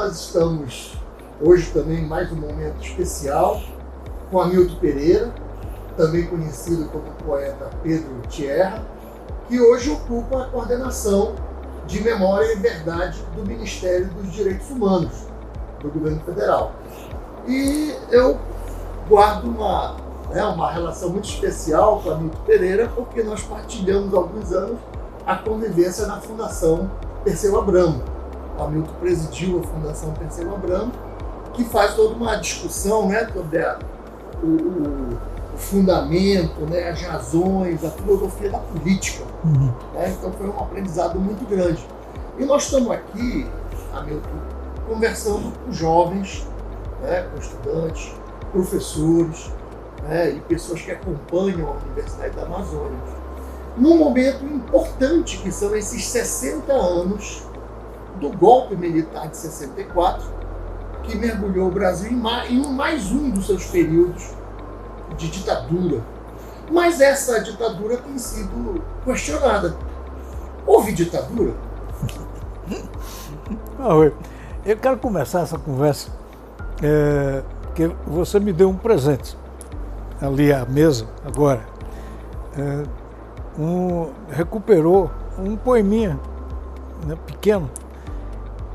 nós estamos hoje também em mais um momento especial com Hamilton Pereira, também conhecido como poeta Pedro Tierra, que hoje ocupa a coordenação de Memória e Verdade do Ministério dos Direitos Humanos do Governo Federal. E eu guardo uma relação muito especial com Hamilton Pereira, porque nós partilhamos há alguns anos a convivência na Fundação Perseu Abramo. O Hamilton presidiu a Fundação Perseu Abramo, que faz toda uma discussão, né, sobre o fundamento, né, as razões, a filosofia da política. Né? Então foi um aprendizado muito grande. E nós estamos aqui, Hamilton, conversando com jovens, né, com estudantes, professores, né, e pessoas que acompanham a Universidade da Amazônia, num momento importante que são esses 60 anos do golpe militar de 64, que mergulhou o Brasil em mais um dos seus períodos de ditadura. Mas essa ditadura tem sido questionada. Houve ditadura? Eu quero começar essa conversa que você me deu um presente ali à mesa agora. Recuperou um poeminha, né, pequeno,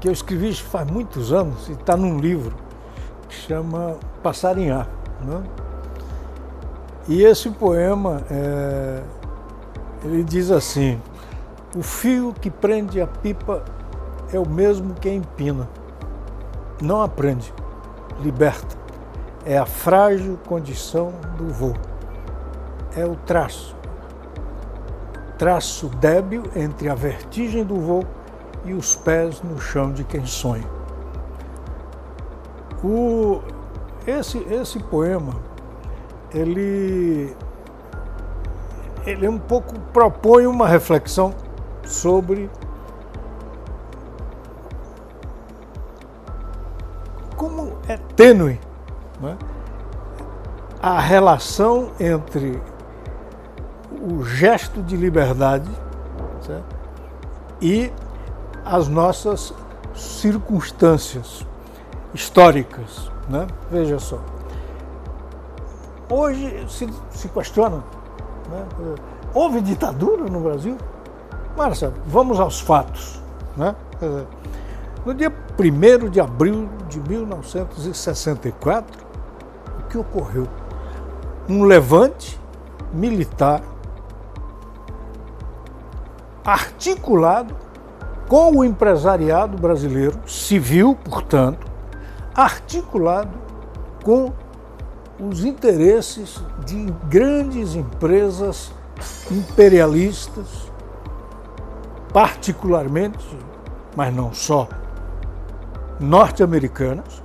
que eu escrevi faz muitos anos e está num livro que chama Passarinhar, né? E esse poema, ele diz assim: o fio que prende a pipa é o mesmo que a empina. Não aprende, liberta. É a frágil condição do voo. É o traço débil entre a vertigem do voo e os pés no chão de quem sonha. Esse poema, ele um pouco propõe uma reflexão sobre como é tênue, né, a relação entre o gesto de liberdade, certo, e as nossas circunstâncias históricas, né? Veja só. Hoje se questiona, né? Houve ditadura no Brasil? Márcia, vamos aos fatos, né? No dia 1º de abril de 1964, o que ocorreu? Um levante militar articulado com o empresariado brasileiro, civil, portanto, articulado com os interesses de grandes empresas imperialistas, particularmente, mas não só, norte-americanas,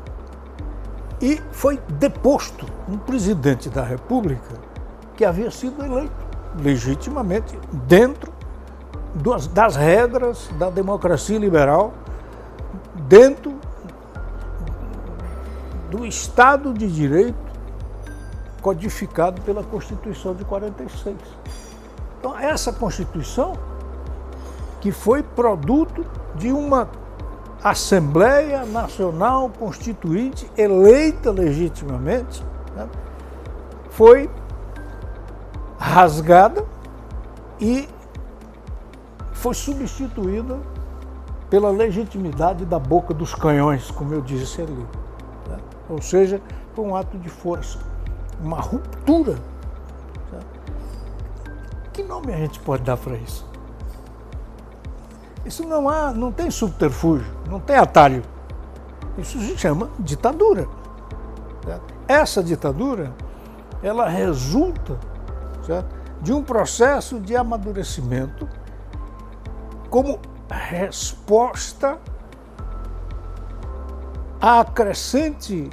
e foi deposto um presidente da República que havia sido eleito legitimamente dentro das regras da democracia liberal, dentro do Estado de Direito codificado pela Constituição de 46. Então, essa Constituição, que foi produto de uma Assembleia Nacional Constituinte eleita legitimamente, né, foi rasgada e foi substituída pela legitimidade da boca dos canhões, como eu disse ali, né? Ou seja, foi um ato de força, uma ruptura. Né? Que nome a gente pode dar para isso? Isso não tem subterfúgio, não tem atalho. Isso se chama ditadura. Certo? Essa ditadura, ela resulta, certo, de um processo de amadurecimento como resposta à crescente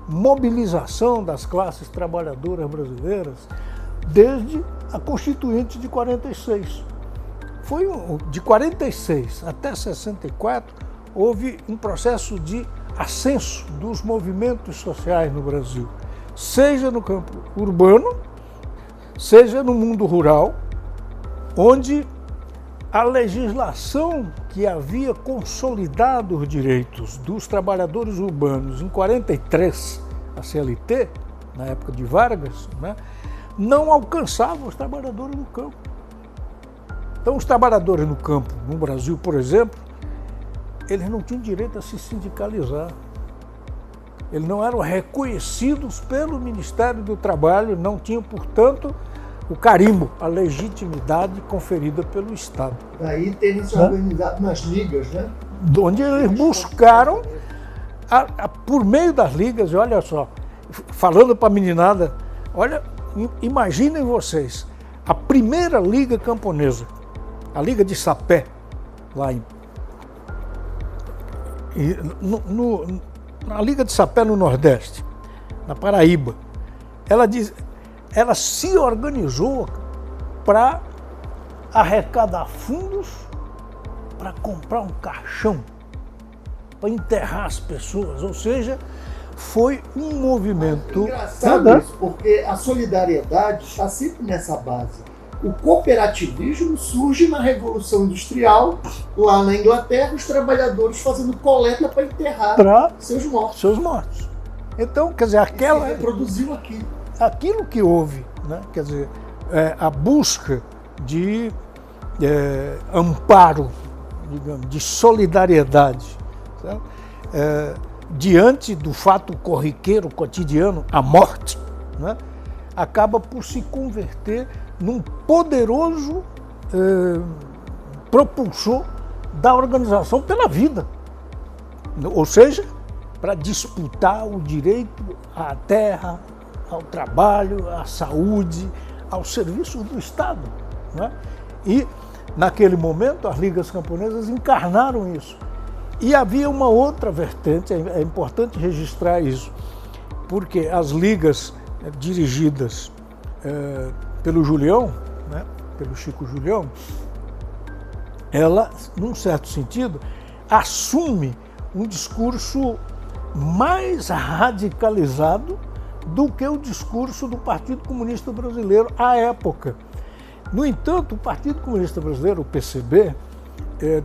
mobilização das classes trabalhadoras brasileiras desde a Constituinte de 46. De 46 até 64, houve um processo de ascenso dos movimentos sociais no Brasil, seja no campo urbano, seja no mundo rural, onde a legislação que havia consolidado os direitos dos trabalhadores urbanos em 43, a CLT, na época de Vargas, né, não alcançava os trabalhadores no campo. Então, os trabalhadores no campo, no Brasil, por exemplo, eles não tinham direito a se sindicalizar. Eles não eram reconhecidos pelo Ministério do Trabalho, não tinham, portanto, o carimbo, a legitimidade conferida pelo Estado. Daí terem se organizado nas ligas, né? Onde eles buscaram, por meio das ligas, olha só, falando para a meninada, olha, imaginem vocês, a primeira liga camponesa, a Liga de Sapé, lá na Liga de Sapé no Nordeste, na Paraíba, ela se organizou para arrecadar fundos para comprar um caixão, para enterrar as pessoas, ou seja, foi um movimento... Engraçado isso, porque a solidariedade está sempre nessa base. O cooperativismo surge na Revolução Industrial, lá na Inglaterra, os trabalhadores fazendo coleta para enterrar seus mortos. Então, quer dizer, aquela... reproduziu aquilo que houve, né? Quer dizer, a busca de amparo, digamos, de solidariedade, diante do fato corriqueiro, cotidiano, a morte, né? Acaba por se converter num poderoso propulsor da organização pela vida. Ou seja, para disputar o direito à terra, ao trabalho, à saúde, aos serviços do Estado, né? E, naquele momento, as ligas camponesas encarnaram isso. E havia uma outra vertente, é importante registrar isso, porque as ligas dirigidas pelo Julião, né, pelo Chico Julião, ela, num certo sentido, assume um discurso mais radicalizado do que o discurso do Partido Comunista Brasileiro à época. No entanto, o Partido Comunista Brasileiro, o PCB,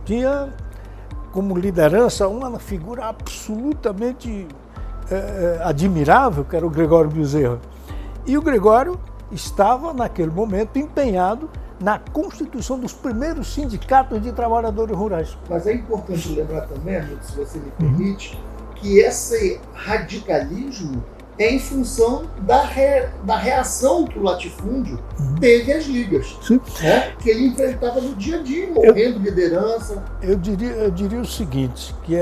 tinha como liderança uma figura absolutamente admirável, que era o Gregório Bezerra. E o Gregório estava, naquele momento, empenhado na constituição dos primeiros sindicatos de trabalhadores rurais. Mas é importante lembrar também, amigo, se você me permite, que esse radicalismo é em função da reação que o latifúndio teve às ligas, né? Que ele enfrentava no dia a dia, morrendo liderança. Eu diria o seguinte, que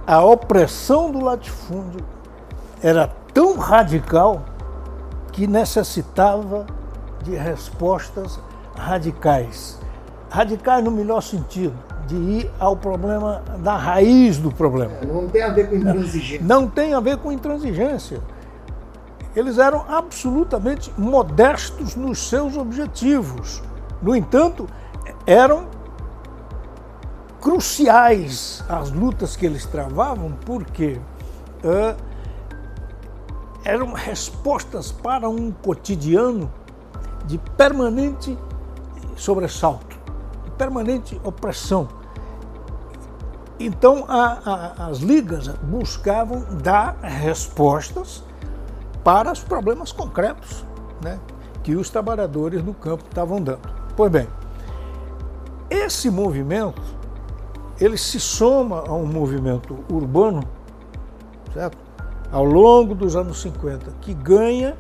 a opressão do latifúndio era tão radical que necessitava de respostas radicais. Radicais no melhor sentido, de ir ao problema, da raiz do problema. Não tem a ver com intransigência. Não tem a ver com intransigência. Eles eram absolutamente modestos nos seus objetivos. No entanto, eram cruciais as lutas que eles travavam, porque eram respostas para um cotidiano de permanente sobressalto, de permanente opressão. Então, as ligas buscavam dar respostas para os problemas concretos, né, que os trabalhadores no campo estavam dando. Pois bem, esse movimento, ele se soma a um movimento urbano, certo? Ao longo dos anos 50, que ganha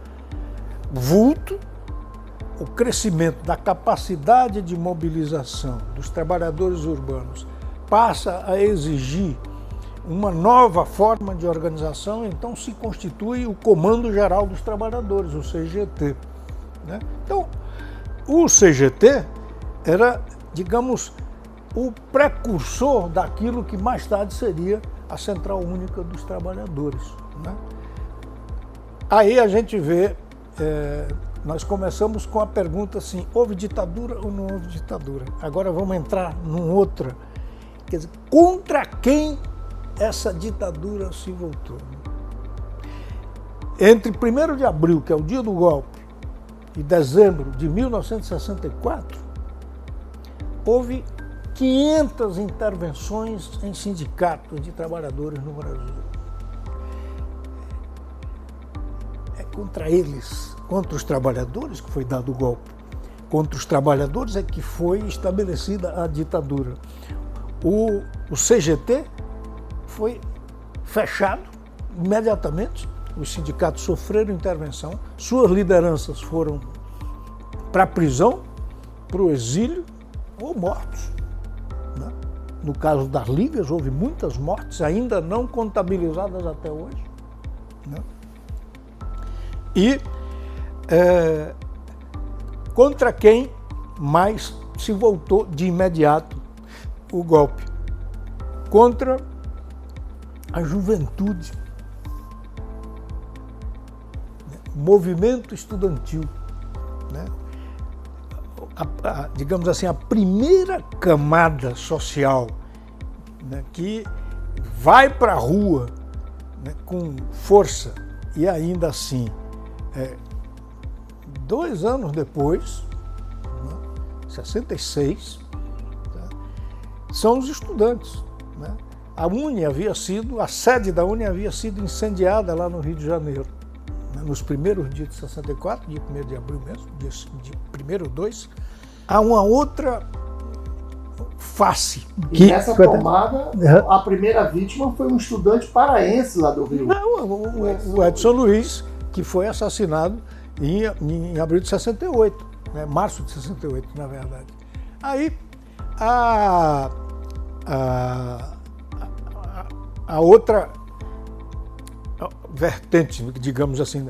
vulto, o crescimento da capacidade de mobilização dos trabalhadores urbanos passa a exigir uma nova forma de organização, então se constitui o Comando Geral dos Trabalhadores, o CGT, né? Então, o CGT era, digamos, o precursor daquilo que mais tarde seria a Central Única dos Trabalhadores, né? Aí a gente vê, nós começamos com a pergunta assim, houve ditadura ou não houve ditadura? Agora vamos entrar numa outra, quer dizer, contra quem essa ditadura se voltou? Entre 1º de abril, que é o dia do golpe, e dezembro de 1964, houve 500 intervenções em sindicatos de trabalhadores no Brasil. É contra eles, contra os trabalhadores que foi dado o golpe. Contra os trabalhadores é que foi estabelecida a ditadura. O CGT foi fechado imediatamente, os sindicatos sofreram intervenção, suas lideranças foram para a prisão, para o exílio ou mortos. Né? No caso das ligas, houve muitas mortes, ainda não contabilizadas até hoje. Né? E contra quem mais se voltou de imediato o golpe? Contra a juventude, movimento estudantil, né? Digamos assim, a primeira camada social, né, que vai para a rua, né, com força e ainda assim, 2 anos depois, né, 66, né, são os estudantes. Né? A sede da UNE havia sido incendiada lá no Rio de Janeiro, né, nos primeiros dias de 64, dia 1º de abril mesmo, dia 1º, 2, há uma outra face. E nessa tomada, a primeira vítima foi um estudante paraense lá do Rio. Não, o Edson Luiz, que foi assassinado em abril de 68, né, março de 68, na verdade. Aí, a outra vertente, digamos assim,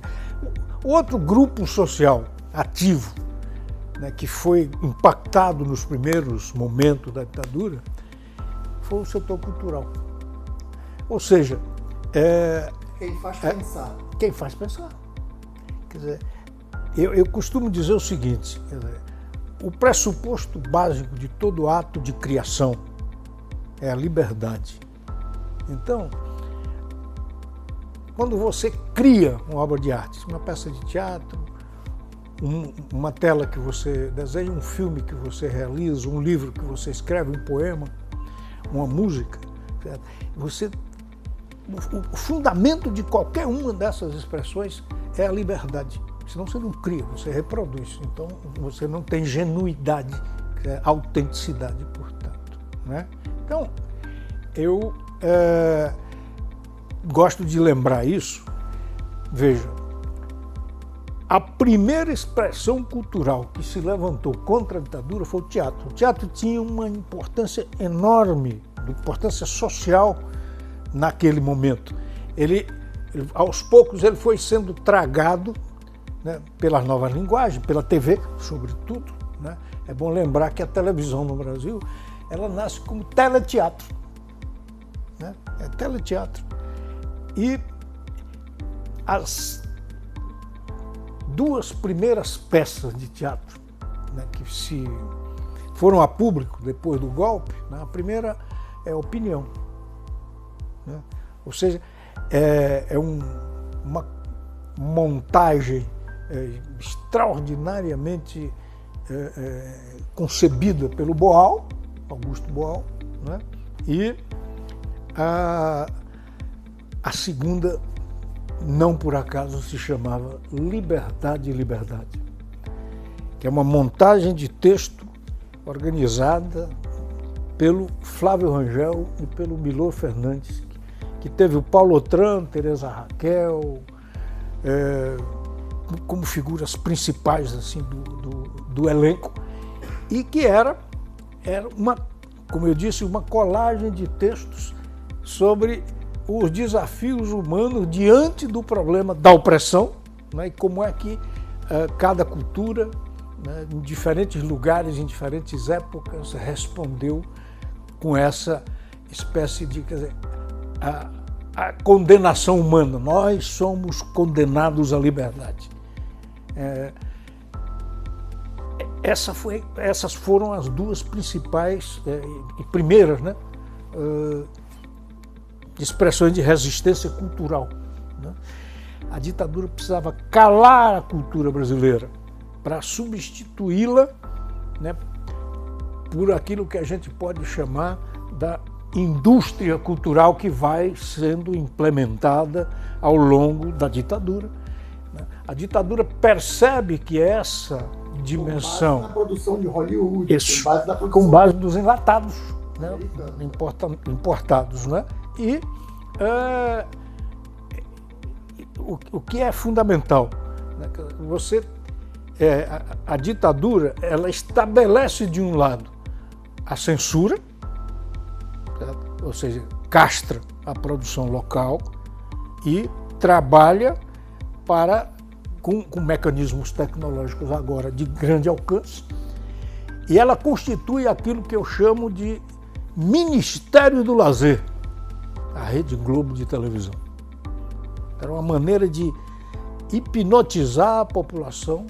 o outro grupo social ativo, né, que foi impactado nos primeiros momentos da ditadura, foi o setor cultural. Ou seja, quem faz pensar. Quem faz pensar. Quer dizer, eu costumo dizer o seguinte, quer dizer, o pressuposto básico de todo ato de criação é a liberdade. Então, quando você cria uma obra de arte, uma peça de teatro, uma tela que você desenha, um filme que você realiza, um livro que você escreve, um poema, uma música, certo? O fundamento de qualquer uma dessas expressões é a liberdade. Senão você não cria, você reproduz. Então você não tem genuidade, autenticidade, portanto. Né? Então, eu gosto de lembrar isso. Veja, a primeira expressão cultural que se levantou contra a ditadura foi o teatro. O teatro tinha uma importância enorme, importância social naquele momento. Aos poucos, ele foi sendo tragado, né, pelas novas linguagens, pela TV, sobretudo. Né? É bom lembrar que a televisão no Brasil, ela nasce como teleteatro. Né? É teleteatro. E as 2 primeiras peças de teatro, né, que se foram a público depois do golpe, né, a primeira é Opinião. Né? Ou seja, uma montagem extraordinariamente concebida pelo Boal, Augusto Boal, né? E a segunda, não por acaso, se chamava Liberdade e Liberdade, que é uma montagem de texto organizada pelo Flávio Rangel e pelo Milor Fernandes, que teve o Paulo Otran, Teresa Raquel, como figuras principais assim, do elenco, e que era uma, como eu disse, uma colagem de textos sobre os desafios humanos diante do problema da opressão, né, e como é que cada cultura, né, em diferentes lugares, em diferentes épocas, respondeu com essa espécie de, quer dizer, a condenação humana. Nós somos condenados à liberdade. Essas foram as 2 principais e primeiras, né, expressões de resistência cultural. Né? A ditadura precisava calar a cultura brasileira para substituí-la, né, por aquilo que a gente pode chamar da indústria cultural que vai sendo implementada ao longo da ditadura. A ditadura percebe que essa dimensão... Com base na produção de Hollywood, isso, com base na produção... com base dos enlatados, né? Importados. Né? E o que é fundamental, né? A ditadura, ela estabelece de um lado a censura, certo? Ou seja, castra a produção local e trabalha com mecanismos tecnológicos agora de grande alcance, e ela constitui aquilo que eu chamo de Ministério do Lazer, a Rede Globo de televisão. Era uma maneira de hipnotizar a população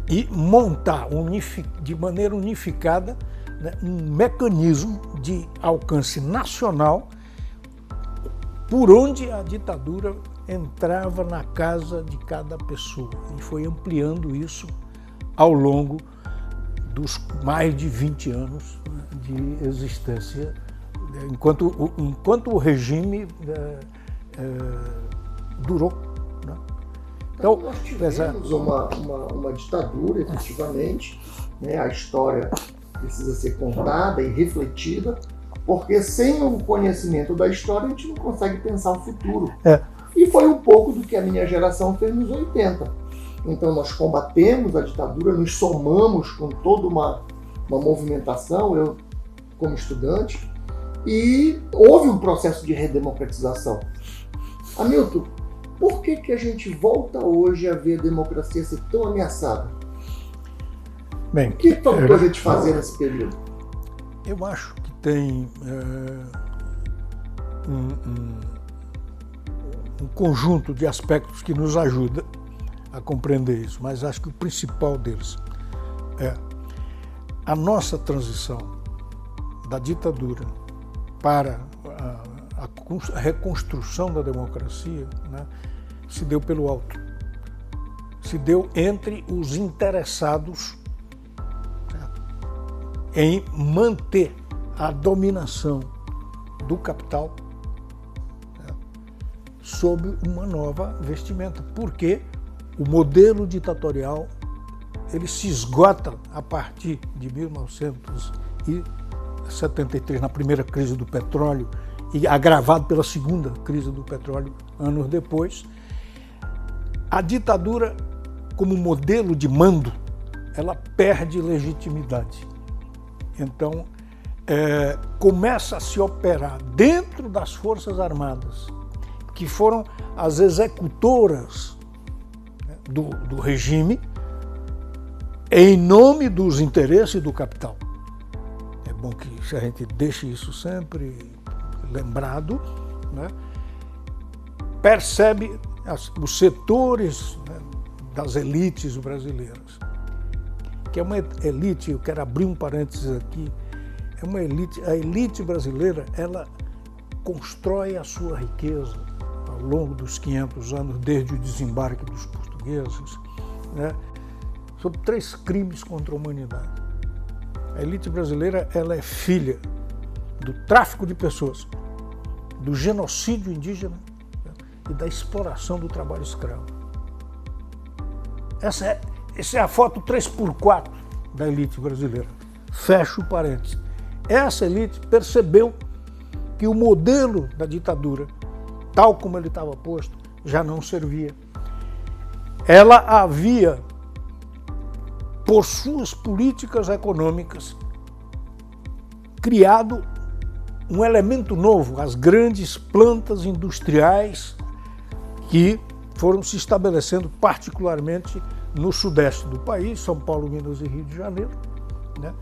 e montar de maneira unificada, né, um mecanismo de alcance nacional por onde a ditadura entrava na casa de cada pessoa, e foi ampliando isso ao longo dos mais de 20 anos de existência, enquanto o regime durou. Né? Então, nós tivemos uma ditadura, efetivamente, né? A história precisa ser contada e refletida, porque sem o conhecimento da história a gente não consegue pensar o futuro. E foi um pouco do que a minha geração fez nos 80. Então nós combatemos a ditadura, nos somamos com toda uma movimentação, eu como estudante, e houve um processo de redemocratização. Hamilton, por que a gente volta hoje a ver a democracia ser tão ameaçada? Bem, o que faltou a gente fazer nesse período? Eu acho que tem um conjunto de aspectos que nos ajuda a compreender isso, mas acho que o principal deles é a nossa transição da ditadura para a reconstrução da democracia, né, se deu pelo alto. Se deu entre os interessados, né, em manter a dominação do capital, né, sob uma nova vestimenta, porque o modelo ditatorial ele se esgota a partir de 1973, na primeira crise do petróleo, e agravado pela segunda crise do petróleo anos depois. A ditadura, como modelo de mando, ela perde legitimidade. Então, começa a se operar dentro das Forças Armadas, que foram as executoras, né, do regime, em nome dos interesses do capital. É bom que a gente deixe isso sempre lembrado, né? Percebe os setores, né, das elites brasileiras, que é uma elite, eu quero abrir um parênteses aqui, é uma elite, a elite brasileira, ela constrói a sua riqueza ao longo dos 500 anos, desde o desembarque dos portugueses, né, sobre 3 crimes contra a humanidade. A elite brasileira, ela é filha do tráfico de pessoas, do genocídio indígena, né, e da exploração do trabalho escravo. Essa é a foto 3x4 da elite brasileira. Fecho o parênteses. Essa elite percebeu que o modelo da ditadura, tal como ele estava posto, já não servia. Ela havia, por suas políticas econômicas, criado um elemento novo, as grandes plantas industriais que foram se estabelecendo particularmente no sudeste do país, São Paulo, Minas e Rio de Janeiro, né?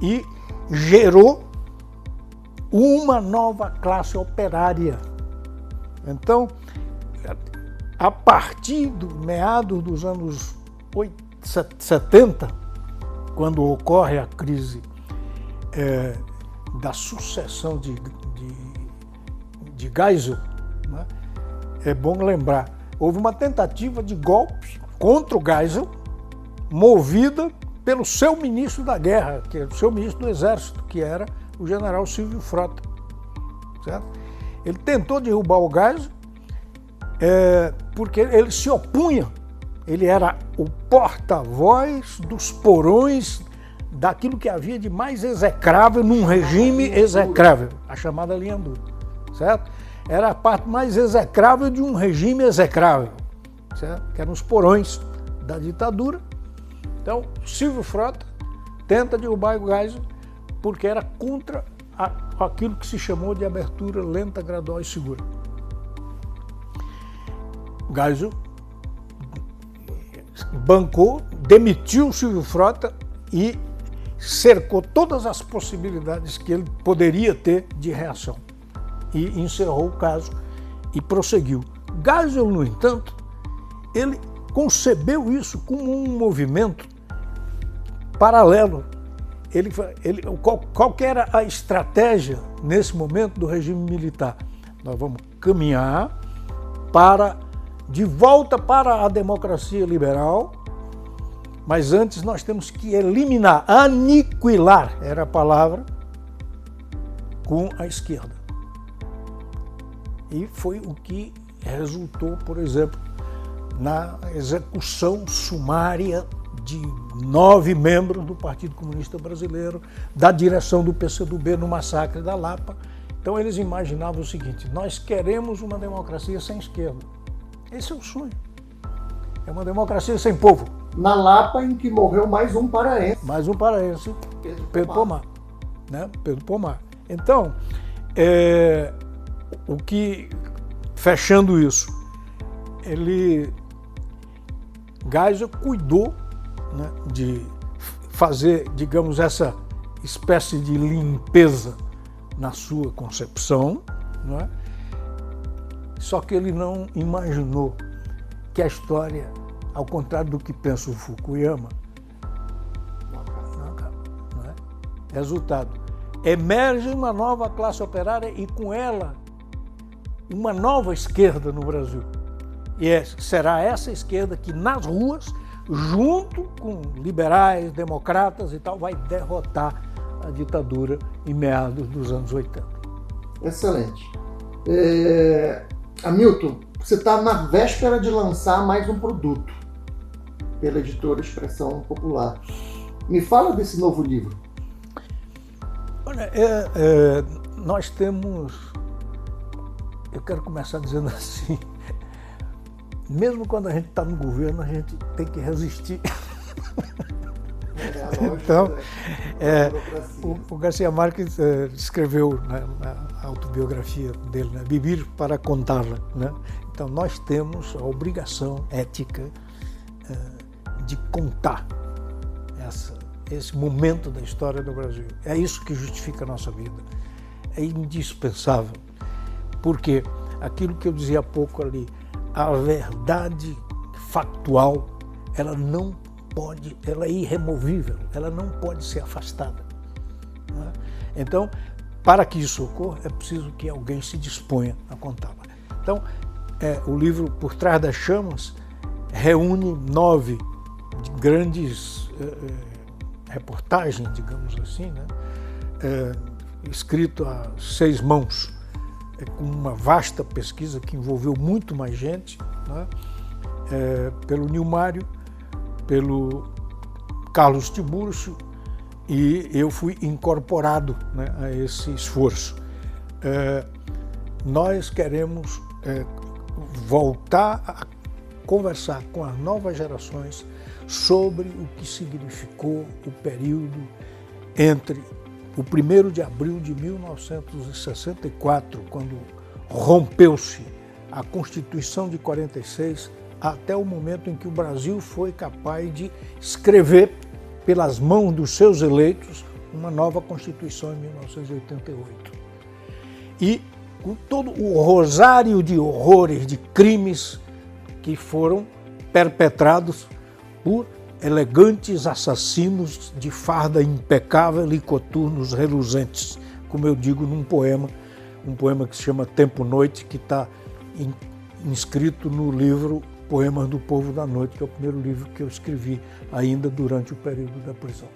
E gerou uma nova classe operária. Então, a partir do meado dos anos 70, quando ocorre a crise da sucessão de Geisel, né? É bom lembrar, houve uma tentativa de golpe contra o Geisel, movida pelo seu ministro da guerra, que é o seu ministro do exército, que era o general Silvio Frota. Certo? Ele tentou derrubar o Geisel, porque ele se opunha, ele era o porta-voz dos porões daquilo que havia de mais execrável num regime execrável, a chamada linha dura, certo? Era a parte mais execrável de um regime execrável, certo? Que eram os porões da ditadura. Então, Silvio Frota tenta derrubar o Geisel porque era contra aquilo que se chamou de abertura lenta, gradual e segura. O Geisel bancou, demitiu o Silvio Frota e cercou todas as possibilidades que ele poderia ter de reação. E encerrou o caso e prosseguiu. Geisel, no entanto, ele concebeu isso como um movimento paralelo. Qual que era a estratégia nesse momento do regime militar? Nós vamos caminhar de volta para a democracia liberal, mas antes nós temos que eliminar, aniquilar, era a palavra, com a esquerda. E foi o que resultou, por exemplo, na execução sumária de 9 membros do Partido Comunista Brasileiro, da direção do PCdoB no massacre da Lapa. Então eles imaginavam o seguinte: nós queremos uma democracia sem esquerda. Esse é o sonho. É uma democracia sem povo. Na Lapa, em que morreu mais um paraense. Mais um paraense, Pedro Pomar. Né? Pedro Pomar. Então, fechando isso, Geisel cuidou, né, de fazer, digamos, essa espécie de limpeza na sua concepção, né? Só que ele não imaginou que a história, ao contrário do que pensa o Fukuyama, não acaba, não é? Resultado, emerge uma nova classe operária e com ela uma nova esquerda no Brasil. E será essa esquerda que nas ruas, junto com liberais, democratas e tal, vai derrotar a ditadura em meados dos anos 80. Excelente. Hamilton, você está na véspera de lançar mais um produto pela editora Expressão Popular. Me fala desse novo livro. Olha, nós temos... Eu quero começar dizendo assim... Mesmo quando a gente está no governo, a gente tem que resistir. Então, o Garcia Marques escreveu, né, na autobiografia dele, né, Viver para Contá-la. Né? Então, nós temos a obrigação ética de contar esse momento da história do Brasil. É isso que justifica a nossa vida. É indispensável. Porque aquilo que eu dizia há pouco ali, a verdade factual, ela não pode, ela é irremovível, ela não pode ser afastada. Né? Então, para que isso ocorra, é preciso que alguém se disponha a contá-la. Então, o livro Por Trás das Chamas reúne 9 grandes reportagens, digamos assim, né? Escrito a 6 mãos, com uma vasta pesquisa que envolveu muito mais gente, né? Pelo Nilmário, pelo Carlos Tiburcio, e eu fui incorporado, né, a esse esforço. Nós queremos voltar a conversar com as novas gerações sobre o que significou o período entre o 1º de abril de 1964, quando rompeu-se a Constituição de 46, até o momento em que o Brasil foi capaz de escrever, pelas mãos dos seus eleitos, uma nova Constituição em 1988. E com todo o rosário de horrores, de crimes que foram perpetrados por elegantes assassinos de farda impecável e coturnos reluzentes, como eu digo num poema, um poema que se chama Tempo Noite, que está inscrito no livro Poemas do Povo da Noite, que é o primeiro livro que eu escrevi ainda durante o período da prisão.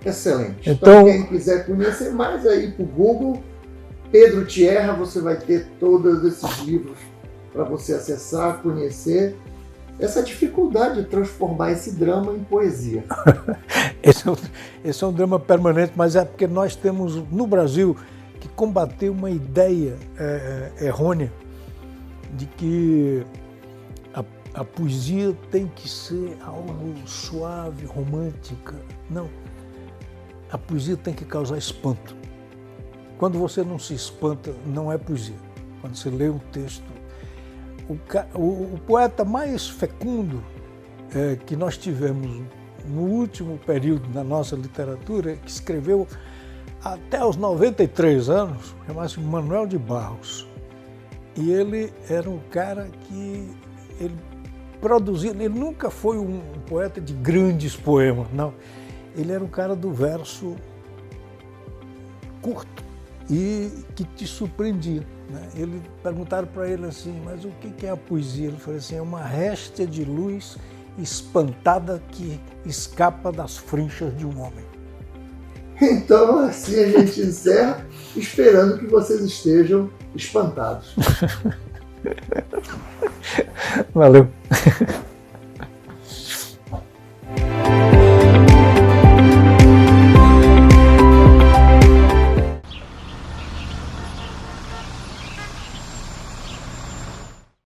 Excelente. Então, quem quiser conhecer mais, aí para o Google, Pedro Tierra, você vai ter todos esses livros para você acessar, conhecer. Essa dificuldade de transformar esse drama em poesia. Esse é um drama permanente, mas é porque nós temos no Brasil que combater uma ideia errônea de que a poesia tem que ser algo suave, romântica. Não. A poesia tem que causar espanto. Quando você não se espanta, não é poesia. Quando você lê um texto, o poeta mais fecundo que nós tivemos no último período da nossa literatura, que escreveu até os 93 anos, chamava-se Manuel de Barros. E ele era um cara que ele produzia, ele nunca foi um poeta de grandes poemas, não. Ele era um cara do verso curto e que te surpreendia, né? Perguntaram para ele assim, mas o que é a poesia? Ele falou assim, é uma réstia de luz espantada que escapa das frinchas de um homem. Então, assim a gente encerra, esperando que vocês estejam espantados. Valeu.